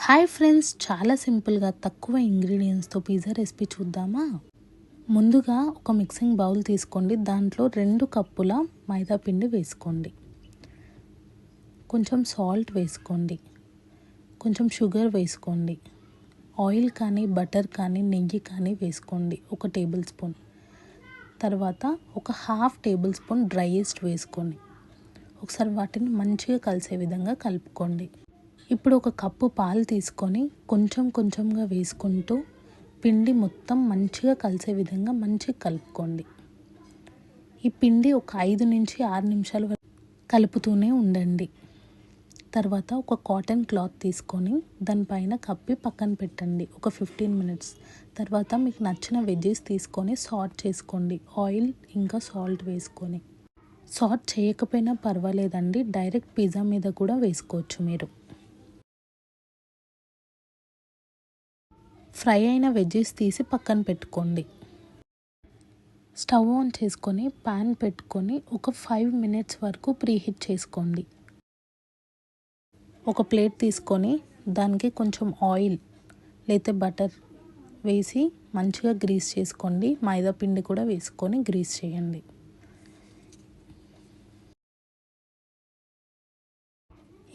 Hi friends, చాలా సింపుల్గా తక్కువ ఇంగ్రీడియంట్స్తో పిజ్జా రెసిపీ చూద్దామా. ముందుగా ఒక మిక్సింగ్ బౌల్ తీసుకోండి. దాంట్లో 2 కప్పుల మైదా పిండి వేసుకోండి. కొంచెం సాల్ట్ వేసుకోండి. కొంచెం షుగర్ వేసుకోండి. ఆయిల్ కానీ బటర్ కానీ నెయ్యి కానీ వేసుకోండి, 1 టేబుల్ స్పూన్. తర్వాత ఒక 1/2 టేబుల్ స్పూన్ డ్రై ఈస్ట్ వేసుకోండి. ఒకసారి వాటిని మంచిగా కలిసే విధంగా కలుపుకోండి. ఇప్పుడు 1 కప్పు పాలు తీసుకొని కొంచెంగా వేసుకుంటూ పిండి మొత్తం మంచిగా కలిసే విధంగా మంచిగా కలుపుకోండి. ఈ పిండి ఒక 5 నుంచి 6 నిమిషాల వరకు కలుపుతూనే ఉండండి. తర్వాత ఒక కాటన్ క్లాత్ తీసుకొని దానిపైన కప్పి పక్కన పెట్టండి ఒక 15 మినిట్స్. తర్వాత మీకు నచ్చిన వెజ్జెస్ తీసుకొని సాట్ చేసుకోండి. ఆయిల్ ఇంకా సాల్ట్ వేసుకొని. సాట్ చేయకపోయినా పర్వాలేదండి, డైరెక్ట్ పిజ్జా మీద కూడా వేసుకోవచ్చు మీరు. ఫ్రై అయిన వెజ్జెస్ తీసి పక్కన పెట్టుకోండి. స్టవ్ ఆన్ చేసుకొని ప్యాన్ పెట్టుకొని ఒక 5 మినిట్స్ వరకు ప్రీహీట్ చేసుకోండి. ఒక ప్లేట్ తీసుకొని దానికి కొంచెం ఆయిల్ లేతే బటర్ వేసి మంచిగా గ్రీస్ చేసుకోండి. మైదా పిండి కూడా వేసుకొని గ్రీస్ చేయండి.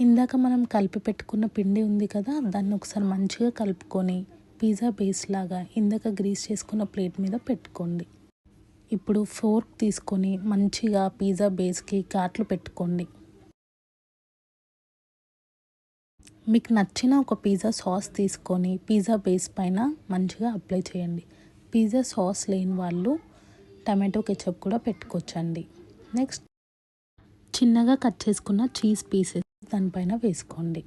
ఇందాక మనం కలిపి పెట్టుకున్న పిండి ఉంది కదా, దాన్ని ఒకసారి మంచిగా కలుపుకొని పిజ్జా బేస్ లాగా ఇందాక గ్రీస్ చేసుకున్న ప్లేట్ మీద పెట్టుకోండి. ఇప్పుడు ఫోర్క్ తీసుకొని మంచిగా పిజ్జా బేస్కి ఘాట్లు పెట్టుకోండి. మీకు నచ్చిన ఒక పిజ్జా సాస్ తీసుకొని పిజ్జా బేస్ పైన మంచిగా అప్లై చేయండి. పిజ్జా సాస్ లేని వాళ్ళు టమాటో కెచప్ కూడా పెట్టుకోవచ్చండి. నెక్స్ట్ చిన్నగా కట్ చేసుకున్న చీజ్ పీసెస్ దానిపైన వేసుకోండి.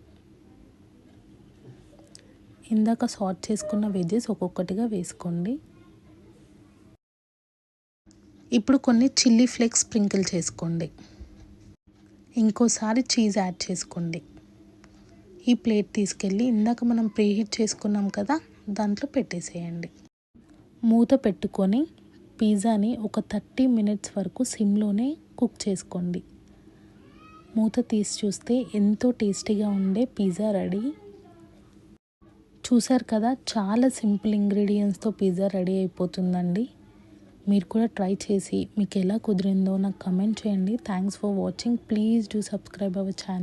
ఇందాక సాట్ చేసుకున్న వెజ్జెస్ ఒక్కొక్కటిగా వేసుకోండి. ఇప్పుడు కొన్ని చిల్లీ ఫ్లేక్స్ స్ప్రింకిల్ చేసుకోండి. ఇంకోసారి చీజ్ యాడ్ చేసుకోండి. ఈ ప్లేట్ తీసుకెళ్ళి ఇందాక మనం ప్రీహీట్ చేసుకున్నాం కదా, దాంట్లో పెట్టేసేయండి. మూత పెట్టుకొని పిజ్జాని ఒక 30 మినిట్స్ వరకు సిమ్లోనే కుక్ చేసుకోండి. మూత తీసి చూస్తే ఎంతో టేస్టీగా ఉండే పిజ్జా రెడీ. చూసారు కదా, చాలా సింపుల్ ఇంగ్రీడియంట్స్తో పిజ్జా రెడీ అయిపోతుందండి. మీరు కూడా ట్రై చేసి మీకు ఎలా కుదిరిందో నాకు కమెంట్ చేయండి. Thanks for watching. Please do subscribe our channel.